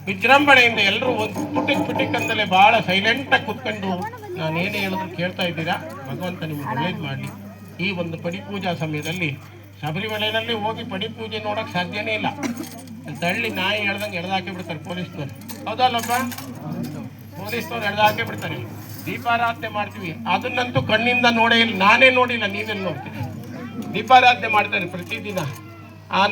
ವಿಜೃಂಭಣೆಯಿಂದ ಎಲ್ಲರೂ ಒಂದು ಪುಟಿಕ್ ಅಂತಲೇ ಭಾಳ ಸೈಲೆಂಟಾಗಿ ಕುತ್ಕೊಂಡು ನಾನೇನೇ ಹೇಳಿದ್ರು ಕೇಳ್ತಾ ಇದ್ದೀರಾ. ಭಗವಂತ ನಿಮ್ಗೆ ಒಳ್ಳೇದು ಮಾಡಲಿ. ಈ ಒಂದು ಪಡಿಪೂಜಾ ಸಮಯದಲ್ಲಿ ಶಬರಿಮಲೆಯಲ್ಲಿ ಹೋಗಿ ಪಡಿಪೂಜೆ ನೋಡೋಕ್ಕೆ ಸಾಧ್ಯನೇ ಇಲ್ಲ. ತಳ್ಳಿ ನಾಯಿ ಎಳ್ದಂಗೆ ಎಳ್ದಾಕಿ ಬಿಡ್ತಾರೆ ಪೊಲೀಸ್ನವ್ರು. ಹೌದಲ್ಲಪ್ಪ, ಪೊಲೀಸ್ನವ್ರು ಎಳ್ದಾಕಿ ಬಿಡ್ತಾರೆ. ದೀಪಾರಾಧನೆ ಮಾಡ್ತೀವಿ, ಅದನ್ನಂತೂ ಕಣ್ಣಿಂದ ನೋಡೇ ಇಲ್ಲ, ನಾನೇ ನೋಡಿಲ್ಲ, ನೀವೆಲ್ಲಿ ನೋಡ್ತೀವಿ. ದೀಪಾರಾಧನೆ ಮಾಡ್ತಾರೆ ಪ್ರತಿದಿನ.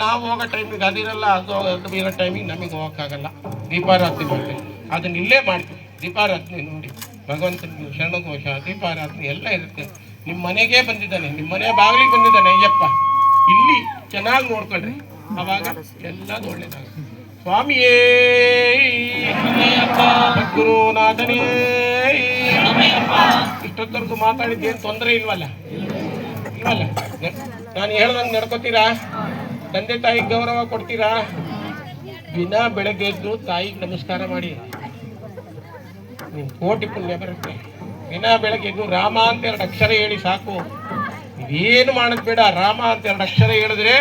ನಾವು ಹೋಗೋ ಟೈಮಿಗೆ ಅದಿರಲ್ಲ, ಅದು ಇರೋ ಟೈಮಿಗೆ ನಮಗೆ ಹೋಗೋಕ್ಕಾಗಲ್ಲ. ದೀಪಾರಾಧನೆ ಮಾಡ್ತೀವಿ, ಅದನ್ನ ಇಲ್ಲೇ ಮಾಡ್ತೀವಿ. ದೀಪಾರಾಧನೆ ನೋಡಿ, ಭಗವಂತನಿಗೆ ಶರಣಘೋಷ, ದೀಪಾರಾಧನೆ ಎಲ್ಲ ಇರುತ್ತೆ. ನಿಮ್ಮ ಮನೆಗೆ ಬಂದಿದ್ದಾನೆ, ನಿಮ್ಮ ಮನೆ ಬಾಗಿಲಿಗೆ ಬಂದಿದ್ದಾನೆ ಅಯ್ಯಪ್ಪ. ಇಲ್ಲಿ ಚೆನ್ನಾಗಿ ನೋಡ್ಕೊಳ್ರಿ, ಅವಾಗ ಎಲ್ಲದು ಒಳ್ಳೇದಾಗುತ್ತೆ. ಸ್ವಾಮಿಯೇ ಗುರುನಾಥನೇ. ಇಷ್ಟೊತ್ತವರೆಗೂ ಮಾತಾಡಿದ್ದೇನು ತೊಂದರೆ ಇಲ್ವಲ್ಲ? ನಾನು ಹೇಳ್ದಂಗೆ ನಡ್ಕೋತೀರಾ? ತಂದೆ ತಾಯಿಗೆ ಗೌರವ ಕೊಡ್ತೀರಾ? ದಿನ ಬೆಳಗ್ಗೆ ಎದ್ದು ತಾಯಿಗೆ ನಮಸ್ಕಾರ ಮಾಡಿ, ನಿಮ್ ಕೋಟಿ ಪುಣ್ಯ ಬರುತ್ತೆ. ದಿನ ಬೆಳಗ್ಗೆ ಎದ್ದು ರಾಮ ಅಂತ 2 ಅಕ್ಷರ ಹೇಳಿ ಸಾಕು. ಏನು ಮಾಡೋದು ಬೇಡ, ರಾಮ ಅಂತ 2 ಅಕ್ಷರ ಹೇಳಿದ್ರೆ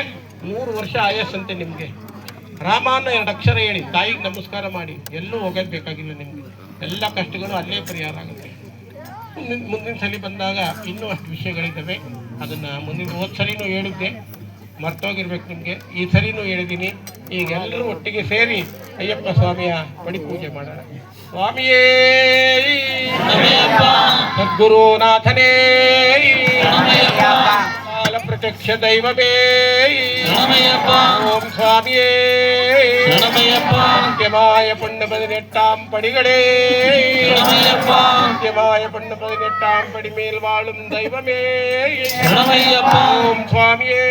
100 ವರ್ಷ ಆಯಸ್ಸಂತೆ ನಿಮಗೆ. ರಾಮ ಅನ್ನೋ 2 ಅಕ್ಷರ ಹೇಳಿ ತಾಯಿಗೆ ನಮಸ್ಕಾರ ಮಾಡಿ, ಎಲ್ಲೂ ಹೋಗೋದು ಬೇಕಾಗಿಲ್ಲ ನಿಮಗೆ. ಎಲ್ಲ ಕಷ್ಟಗಳು ಅಲ್ಲೇ ಪರಿಹಾರ ಆಗುತ್ತೆ. ಮುಂದಿನ ಸಲ ಬಂದಾಗ ಇನ್ನೂ ಅಷ್ಟು ವಿಷಯಗಳಿದ್ದಾವೆ. ಅದನ್ನು ಹೋದ ಸರಿನೂ ಹೇಳಿದ್ದೆ, ಮರ್ತೋಗಿರ್ಬೇಕು ನಿಮಗೆ. ಈ ಸರಿನೂ ಹೇಳಿದ್ದೀನಿ. ಈಗ ಎಲ್ಲರೂ ಒಟ್ಟಿಗೆ ಸೇರಿ ಅಯ್ಯಪ್ಪ ಸ್ವಾಮಿಯ ಪಡಿಪೂಜೆ ಮಾಡೋಣ. ಸ್ವಾಮಿಯೇ ಸದ್ಗುರುನಾಥನೇ, ಕಾಲ ಪ್ರತ್ಯಕ್ಷ ದೈವವೇ, ಓಂ ಸ್ವಾಮಿಯೇ ಸತ್ಯಮಾಯ ಪುಣ್ಯ 18 ಪಡಿಗಳೇ, ಸತ್ಯಮಾಯ ಪುಣ್ಯ 18 ಪಡಿ ಮೇಲ್ ವಾಳುಂ ದೈವಮೇ, ಓಂ ಸ್ವಾಮಿಯೇ,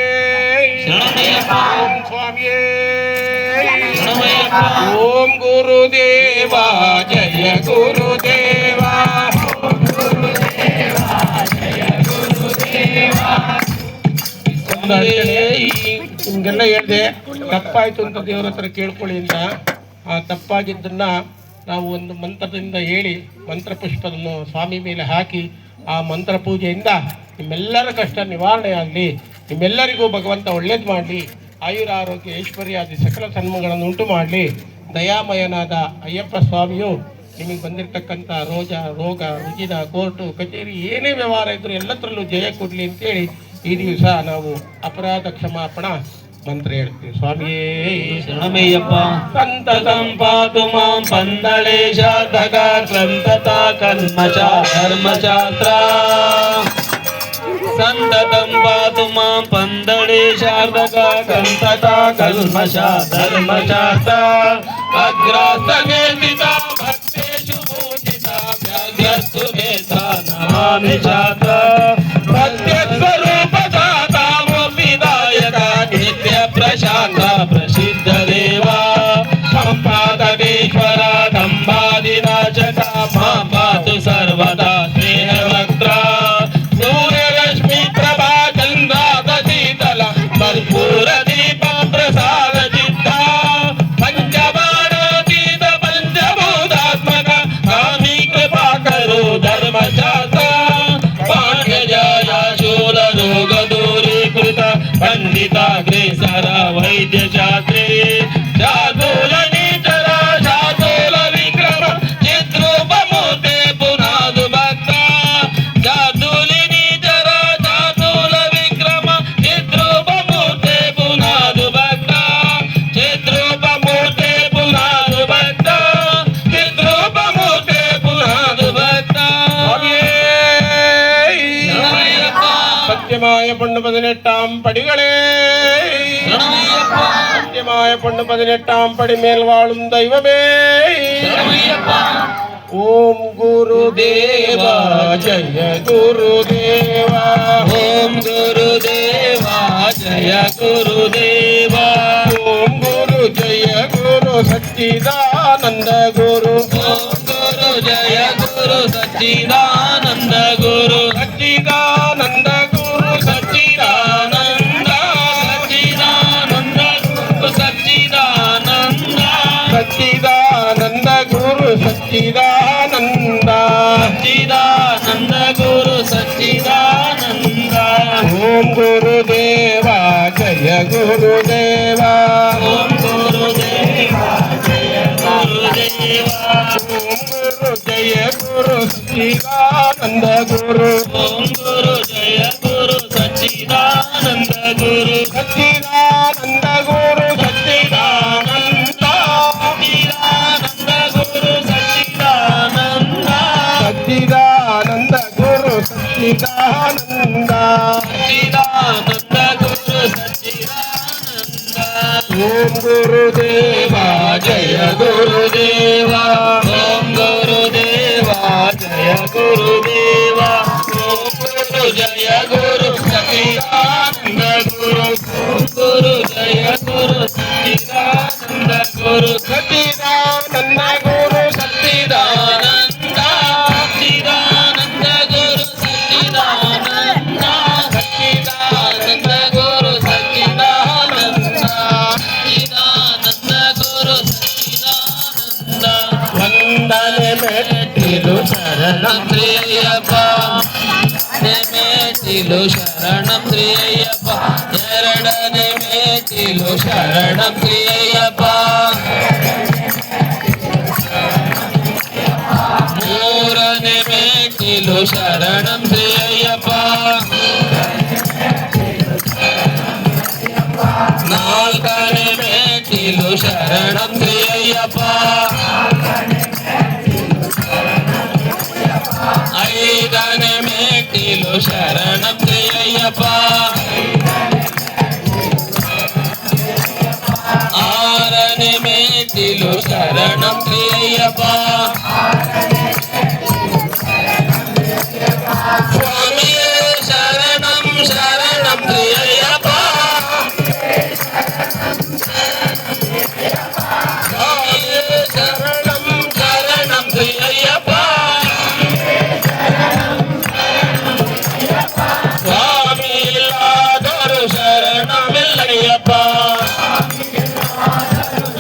ಓಂ ಸ್ವಾಮಿಯೇ, ಓಂ ಗುರುದೇವ ಜಯ ಗುರುದೇವ, ನಿಮ್ಗೆಲ್ಲ ಹೇಳಿದೆ. ತಪ್ಪಾಯ್ತು ಅಂತ ದೇವರ ಹತ್ರ ಕೇಳ್ಕೊಳ್ಳಿ ಅಂತ. ಆ ತಪ್ಪಾಗಿದ್ದನ್ನ ನಾವು ಒಂದು ಮಂತ್ರದಿಂದ ಹೇಳಿ, ಮಂತ್ರ ಪುಷ್ಪವನ್ನು ಸ್ವಾಮಿ ಮೇಲೆ ಹಾಕಿ, ಆ ಮಂತ್ರ ಪೂಜೆಯಿಂದ ನಿಮ್ಮೆಲ್ಲರ ಕಷ್ಟ ನಿವಾರಣೆ ಆಗಲಿ. ನಿಮ್ಮೆಲ್ಲರಿಗೂ ಭಗವಂತ ಒಳ್ಳೇದು ಮಾಡಲಿ. ಆಯುರ ಆರೋಗ್ಯ ಐಶ್ವರ್ಯಾದಿ ಸಕಲ ಸನ್ಮಗಳನ್ನು ಉಂಟು ಮಾಡಲಿ. ದಯಾಮಯನಾದ ಅಯ್ಯಪ್ಪ ಸ್ವಾಮಿಯು ನಿಮಗೆ ಬಂದಿರತಕ್ಕಂಥ ರೋಗ ರುಜಿನ ಕೋರ್ಟು ಕಚೇರಿ ಏನೇ ವ್ಯವಹಾರ ಇದ್ದರೂ ಎಲ್ಲತ್ರಲ್ಲೂ ಜಯ ಕೊಡಲಿ ಅಂತೇಳಿ ಈ ದಿವಸ ನಾವು ಅಪರಾಧ ಕ್ಷಮಾಪಣಾ ಮಂತ್ರ ಹೇಳ್ತೀವಿ. ಸ್ವಾಮಿಯೇ ಶರಣಮಯ್ಯಪ್ಪ. ಸಂತತಂ ಪಾತು ಮಾಂ ಪಂದಳೇಶ ಧಗ ಸಂತತ ಕಲ್ಮಷ ಧರ್ಮಶಾಸ್ತ್ರ. ಸಂತತಂ ಪಾತು ಮಾಂ ಪಂದಳೇಶ ಧಗ ಸಂತತ ಕಲ್ಮಷ ಧರ್ಮಶಾಸ್ತ್ರ. ಅಗ್ರಾಸ್ತಗೇತಿತ ಭಕ್ತೇಷು ಪೂಜಿತ ವ್ಯಾಘ್ರಸ್ತು ಮೇಧ ನಮಾಮಿ ಶಾಸ್ತ್ರ. ಸತ್ಯಸ್ವರೂಪ ವಿದಾಯಕ ನಿತ್ಯ ಪ್ರಶಾಂತ ಪ್ರಸಿದ್ಧ ದೇವ. ಸಂಪಾದಕೇಶ್ವರ ದಂಬಾದಿನಾಶಕ ಮಾಪಾತು ಸರ್ವದಾ ಸ್ನೇಹವಕ್ತ್ರ. ಸೂರ್ಯರಶ್ಮಿ ಪ್ರಭಾ ಚಂದ್ರಾದ ಶೀತಲ ಭರ್ಪೂರ ದೀಪ ಪ್ರಸಾದ ಚಿತ್ತ. ಪಂಚಬಾಣಾತೀತ ಪಂಚಭೂತಾತ್ಮಕ ಸ್ವಾಮಿ ಕೃಪಾ ಕರೋ ಧರ್ಮಶಾಸ್ತ್ರ. ಪಂಡಿತಾಗ್ರೇಸರ ವೈದ್ಯಶಾಸ್ತ್ರೇ ಶಾರ್ದೂಲ ನೀಚರ ಶಾರ್ದೂಲ ವಿಕ್ರಮ ಚಿದ್ರೂಪ ಮೂರ್ತೆ ಪುನಾದು ಭಕ್ತ. ಶಾರ್ದೂಲಿ ನೀಚರ ಶಾರ್ದೂಲ ವಿಕ್ರಮ ಚಿದ್ರೂಪ ಮೂರ್ತೆ ಪುನಾದು ಭಕ್ತ. ಚಿದ್ರೂಪ ಮೂರ್ತೆ ಪುನಾದು ಭಕ್ತ. ಚಿದ್ರೂಪ ಮೂರ್ತೆ ಪುನಾದು ಭಕ್ತ. ಸತ್ಯಮಾಯ ಪುಣ್ಯ 18 ಪಡಿಗಳೇ, ಸತ್ಯಮಾಯ ಪುಣ್ಯ 18 ಪಡಿ ಮೇಲ್ವಾಳುಂ ದೈವವೇ. ಓಂ ಗುರುದೇವ ಜಯ ಗುರುದೇವ, ಓಂ ಗುರುದೇವ ಜಯ ಗುರುದೇವ. ಓಂ ಗುರು ಜಯ ಗುರು ಸಚ್ಚಿದಾನಂದ ಗುರು. ಓಂ ಗುರು ಜಯ ಗುರು ಸಚ್ಚಿದಾನಂದ ಗುರು. ಸಚ್ಚಿದಾನಂದ ಗುರು ಸಚ್ಚಿದಾನಂದ, ಸಚ್ಚಿದಾನಂದ ಗುರು ಸಚ್ಚಿದಾನಂದ. ಸಚ್ಚಿದಾನಂದ ಗುರು ಸಚ್ಚಿದಾನಂದ. ಸಚ್ಚಿದಾನಂದ ಗುರು ಸಚ್ಚಿದಾನಂದ. ಓಂ ಗುರುದೇವ ಜಯ ಗುರುದೇವ, ಓಂ ಗುರುದೇವ ಜಯ ಗುರು ಓಂ ಗುರು ಜಯ ಗುರು ಸಚ್ಚಿದಾನಂದ ಗುರು ಓಂ ಗುರು ಜಯ ಗುರು ಸಚ್ಚಿದಾನಂದ ಗುರು ಸಚ್ಚಿದಾನಂದ ಗುರು ಸಚ್ಚಿದಾನಂದ ಸಚ್ಚಿದಾನಂದ ಗುರು ಸಚ್ಚಿದಾನಂದ ಸಚ್ಚಿದಾನಂದ ಗುರು ಸಚ್ಚಿದಾನಂದ ಸಚ್ಚಿದಾನಂದ ಗುರು ಸಚ್ಚಿದಾನಂದ ಓಂ ಗುರುದೇವ ಜಯ ಗುರುದೇವ ಓಂ ಗುರುದೇವ ಜಯ ಗುರುದೇವ ಓಂ ಗುರು ಜಯ ಗುರು ಸಚ್ಚಿದಾನಂದ ಗುರು ಓಂ ಗುರು ಜಯ ಗುರು ಸಚ್ಚಿದಾನಂದ ಗುರು ಸಚ್ಚಿದಾನಂದ ಗುರು ಸಚ್ಚಿದಾನಂದ ಸಚ್ಚಿದಾನಂದ ಗುರು ಸಚ್ಚಿದಾನಂದ ಸಚ್ಚಿದಾನಂದ ಗುರು ಸಚ್ಚಿದಾನಂದ ಸಚ್ಚಿದಾನಂದ ಗುರು ಸಚ್ಚಿದಾನಂದ ವಂದನೆ ಮೆಟ್ಟಿಲು ಶರಣಂ ಪ್ರಿಯಪ್ಪ ಮೇಟಿಲು ಶರಣಂ ಪ್ರಿಯಪ್ಪ ಎರಡನೇ ಮೇಟಿಲು ಶರಣಂ ಪ್ರಿಯಪ್ಪ ಮೂರನೇ ಮೇಟಿಲು ಶರಣಂ ಪ್ರಿಯಪ್ಪ ನಾಲ್ಕನೇ ಮೇಟಿಲು ಶರಣಂ ಪ್ರಿಯಪ್ಪ ಐದನೇ ಮೇಟಿಲು ಶರಣಂ ಪ್ರಿಯಪ್ಪ ಆರನೇ ಮೇಟಿಲು ಶರಣಂ ಪ್ರಿಯಪ್ಪ ಸ್ವಾಮಿಯೇ ಶರಣಂ ಶರಣಂ ಪ್ರಿಯಪ್ಪ ಸ್ವಾಮಿಯೇ ಶರಣಂ ಶರಣಂ ಪ್ರಿಯಪ್ಪ ಸ್ವಾಮಿ ಇಲ್ಲಾದರೂ ಶರಣಮಿಲ್ಲಯ್ಯಪ್ಪ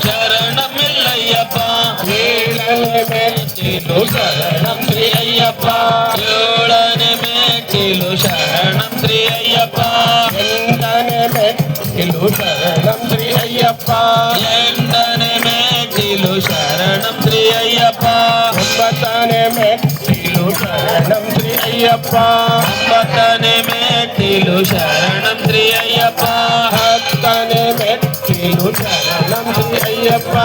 ಶರಣಮಿಲ್ಲಯ್ಯಪ್ಪ ಏಳನೇ ಮೇಟಿಲು ಶರಣಂ ಶ್ರೀ ಅಯ್ಯಪ್ಪ ಏಳನೇ ಮೇಟಿಲು ಶರಣಂ ಶ್ರೀ ಅಯ್ಯಪ್ಪ ಎಂಟನೇ ಮೆಟ್ಟಿಲು ಶರಣಂ ಶ್ರೀ ಅಯ್ಯಪ್ಪ ಎಂಟನೇ ಮೇಟಿಲು ಶರಣಂ ಶ್ರೀ ಅಯ್ಯಪ್ಪ ಒಂಬತ್ತನೇ ಮೆಟ್ಟಿಲು ಶರಣಂ ಶ್ರೀ ಅಯ್ಯಪ್ಪ ಒಂಬತ್ತನೇ ಮೇಟಿಲು ಶರಣಂ ಶ್ರೀ ಅಯ್ಯಪ್ಪ ಹತ್ತನೇ ಮೆಟ್ಟಿಲು ಶರಣಂ ಶ್ರೀ ಅಯ್ಯಪ್ಪ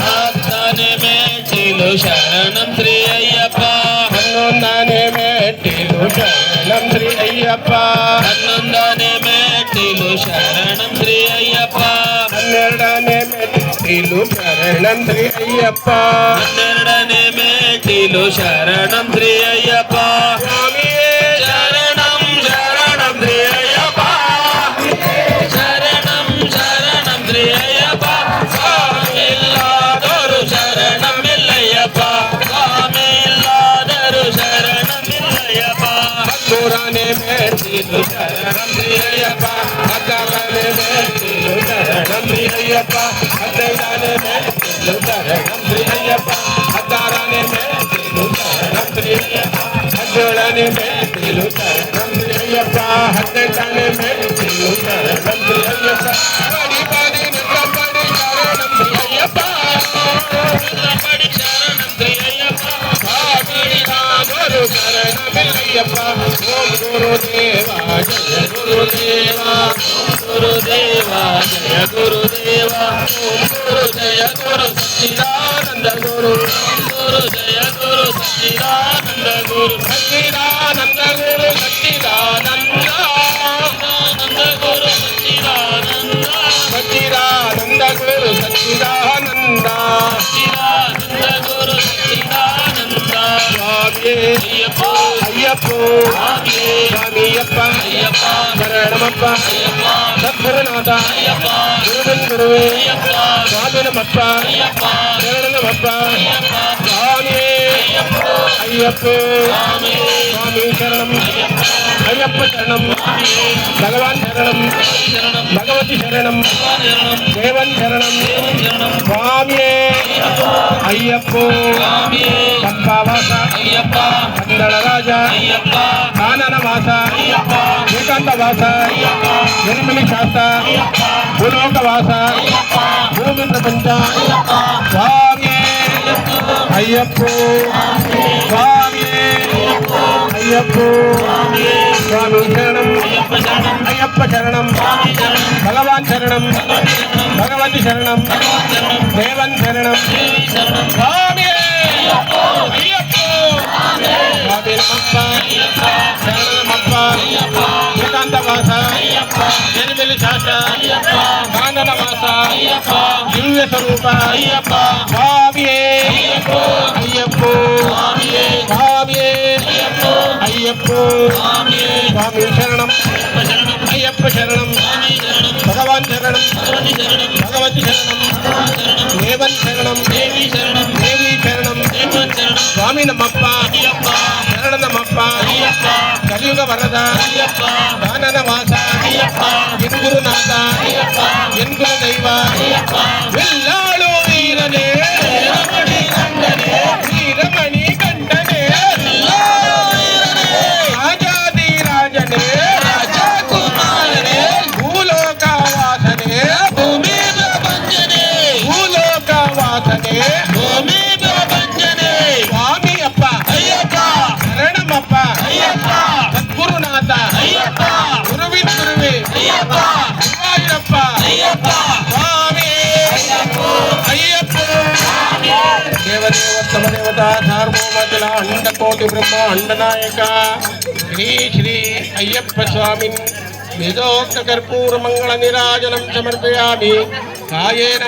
ಹತ್ತನೇ ಮೇಟಿಲು ಶರಣಂ ಶ್ರೀ ಅಯ್ಯಪ್ಪ ಹನ್ನೊಂದನೇ ಮೆಟ್ಟಿಲು ಶರಣಂ ಶ್ರೀ ಅಯ್ಯಪ್ಪ ಹನ್ನೊಂದನೇ ಮೇಟಿಲು ಶರಣಂ ಶ್ರೀ ಅಯ್ಯಪ್ಪ ಹನ್ನೆರಡನೇ ಮೆಟ್ಟಿಲು ಶರಣಂ ಶ್ರೀ ಅಯ್ಯಪ್ಪ ಹನ್ನೆರಡನೇ ಮೇಟಿಲು ಶರಣಂ ಶ್ರೀ ಅಯ್ಯಪ್ಪ ಸ್ವಾಮಿಯೇ ಶರಣಂ ಶರಣಂ ಶ್ರೀ ಅಯ್ಯಪ್ಪ ಶರಣಂ ಶರಣಂ ಶ್ರೀ ಅಯ್ಯಪ್ಪ ಸ್ವಾಮಿ ಇಲ್ಲಾದರೂ ಶರಣಮಿಲ್ಲಯ್ಯಪ್ಪ ಸ್ವಾಮಿ ಇಲ್ಲಾದರೂ ಶರಣಮಿಲ್ಲಯ್ಯಪ್ಪ ಹತ್ತೂರನೇ ಮೆಟ್ಟಿಲು ಶರಣಂ ಶ್ರೀ ಅಯ್ಯಪ್ಪ ಹದಿನಾರನೇ ಮೆಟ್ಟಿಲು ಶರಣಂ ಶ್ರೀ ಅಯ್ಯಪ್ಪ ಹದಿನೈದನೇ ಮೆಟ್ಟಿಲು ಶರಣಂ ಶ್ರೀ ಅಯ್ಯಪ್ಪ ಹದಿನಾರನೇ ಮೆಟ್ಟಿಲು ಶರಣಂ ಶ್ರೀ ಅಯ್ಯಪ್ಪ ಹದಿನೇಳನೇ ಮೆಟ್ಟಿಲು ಶರಣಂ ಶ್ರೀ ಅಯ್ಯಪ್ಪ ಹದಿನೆಂಟನೇ ಮೆಟ್ಟಿಲು ಶರಣಂ ಶ್ರೀ ಅಯ್ಯಪ್ಪ ಪಡಿ ಪಡಿ ನಿಲ್ಲಪಡಿ ಶರಣಂ ಶ್ರೀ ಅಯ್ಯಪ್ಪ ಪಡಿ ಶರಣಂ ಶ್ರೀ ಅಯ್ಯಪ್ಪ ಗುರು ಶರಣಮಿಲ್ಲಯ್ಯಪ್ಪ ಓಂ ಗುರುದೇವ ಜಯ ಗುರುದೇವ ಗುರುದೇವ ಜಯ ಗುರುದೇವ ಓಂ ಗುರು ಜಯ ಗುರು ಸಚ್ಚಿದಾನಂದ ಗುರು ಓಂ ಗುರು ಜಯ ಗುರು ಸಚ್ಚಿದಾನಂದ ಗುರು ಸಚ್ಚಿದಾನಂದ ಗುರು ಸಚ್ಚಿದಾನಂದ ಸಚ್ಚಿದಾನಂದ ಗುರು ಸಚ್ಚಿದಾನಂದ ಸಚ್ಚಿದಾನಂದ ಗುರು ಸಚ್ಚಿದಾನಂದ ಸಚ್ಚಿದಾನಂದ ಗುರು ಸಚ್ಚಿದಾನಂದ ಸ್ವಾಮಿಯೇ ಅಯ್ಯಪ್ಪ ಅಯ್ಯಪ್ಪ ಸ್ವಾಮಿಯೇ ಸ್ವಾಮಿಯಪ್ಪ ಅಯ್ಯಪ್ಪ ಶರಣಮಪ್ಪ ಅಯ್ಯಪ್ಪ ಸದ್ಗುರುನಾಥ ಅಯ್ಯಪ್ಪ ಗುರುವಿನ ಗುರುವೇ ಅಯ್ಯಪ್ಪ ಸ್ವಾಮಿನಮಪ್ಪ ಅಯ್ಯಪ್ಪ ಶರಣಮಪ್ಪ ಅಯ್ಯಪ್ಪ ಸ್ವಾಮಿಯೇ ಅಯ್ಯಪ್ಪ ಅಯ್ಯಪ್ಪ ಸ್ವಾಮಿಯೇ ಸ್ವಾಮಿ ಶರಣಂ ಅಯ್ಯಪ್ಪ ಅಯ್ಯಪ್ಪ ಶರಣಂ ಸ್ವಾಮಿಯೇ ಭಗವಾನ್ ಶರಣಂ ಶರಣಂ ಭಗವತಿ ಶರಣಂ ಶರಣಂ ದೇವನ್ ಶರಣಂ ಶರಣಂ ಸ್ವಾಮಿಯೇ ಅಯ್ಯಪ್ಪ ಸ್ವಾಮಿಯೇ ಪಂಪಾವಾಸ ಅಯ್ಯಪ್ಪ ಕಂದಳ ರಾಜ ಅಯ್ಯಪ್ಪ ಕಾನನ ವಾಸ ಅಯ್ಯಪ್ಪ ಏಕಾಂತ ವಾಸ ಅಯ್ಯಪ್ಪ ನಿರ್ಮಲಿ ಶಾಸ್ತ್ರ ಅಯ್ಯಪ್ಪ ಭೂಲೋಕ ವಾಸ ಅಯ್ಯಪ್ಪ ಭೂಮಿ ಪ್ರಪಂಚ ಅಯ್ಯಪ್ಪ ಸ್ವಾಮಿಯೇ ಅಯ್ಯಪ್ಪ ಅಯ್ಯಪ್ಪೋ ಸ್ವಾಮಿಯೇ ಅಯ್ಯಪ್ಪೋ ಸ್ವಾಮಿ ಶರಣಂ ಅಯ್ಯಪ್ಪ ಶರಣಂ ಭಗವಾನ್ ಶರಣಂ ಭಗವತಿ ಶರಣಂ ದೇವನ್ ಶರಣಂ ಸ್ವಾಮಿಯೇ ಅಯ್ಯಪ್ಪೋ ಸ್ವಾಮಿ ನಮಪ್ಪ ಶರಣಮಪ್ಪ ಏಕಾಂತ ವಾಸ ಎರಿಮೆಲಿ ಶಾಸ ಕಾನನ ವಾಸ ದಿವ್ಯ ಸ್ವರೂಪ ಸ್ವಾಮಿಯೇ ಅಯ್ಯಪ್ಪೋ ಸ್ವಾಮಿಯೇ ಅಯ್ಯಪ್ಪೋ ಸ್ವಾಮಿ ಶರಣಂ ಅಯ್ಯಪ್ಪ ಶರಣಂ ಭಗವಾನ್ ಶರಣಂ ಭಗವತಿ ಶರಣಂ ದೇವನ್ ಶರಣಂ ದೇವಿ ಶರಣಂ ಸ್ವಾಮಿ ನಮ್ಮಪ್ಪ ಶರಣ ನಮ್ಮಪ್ಪ ಕಲಿಯುಗ ವರದ ದಾನನ ವಾಸ ಎನ್ಗುರುನಾಥ ಎನ್ಗುಲ ದೈವ ಎಲ್ಲಾಳು ವೀರನೇ ವೀರಮಣಿ ಕಂಠನೇ ರಾಜಾದಿ ರಾಜನೇ ರಾಜಕುಮಾರನೇ ಭೂಲೋಕ ವಾಸನೆ ಭೂಮಿ ಪ್ರಪಂಚನೆ ಭೂಲೋಕ ವಾಸನೆ ಭೂಮಿ ಪ್ರಪಂಚನೆ ಸ್ವಾಮಿಯಪ್ಪ ಅಯ್ಯಪ್ಪ ಶರಣಮಪ್ಪ ಅಯ್ಯಪ್ಪ ಸದ್ಗುರುನಾಥ ಅಯ್ಯಪ್ಪ ಗುರುವಿನ ಗುರುವೆ ಅಯ್ಯಪ್ಪ ಶಿವಾಯಪ್ಪ ಅಯ್ಯಪ್ಪ ಸ್ವಾಮಿ ಅಯ್ಯಪ್ಪ ದೇವದೇವೋತ್ತಮ ದೇವತಾ ಸಾರ್ವಭೌಮಜಲ ಅಂಡಕೋಟಿ ಬ್ರಹ್ಮಾಂಡ ನಾಯಕ ಶ್ರೀ ಶ್ರೀ ಅಯ್ಯಪ್ಪ ಸ್ವಾಮಿನ್ ವೇದೋಕ್ತ ಕರ್ಪೂರ ಮಂಗಳ ನಿರಾಜನಂ ಸಮರ್ಪಯಾಮಿ ಕಾಯೇನ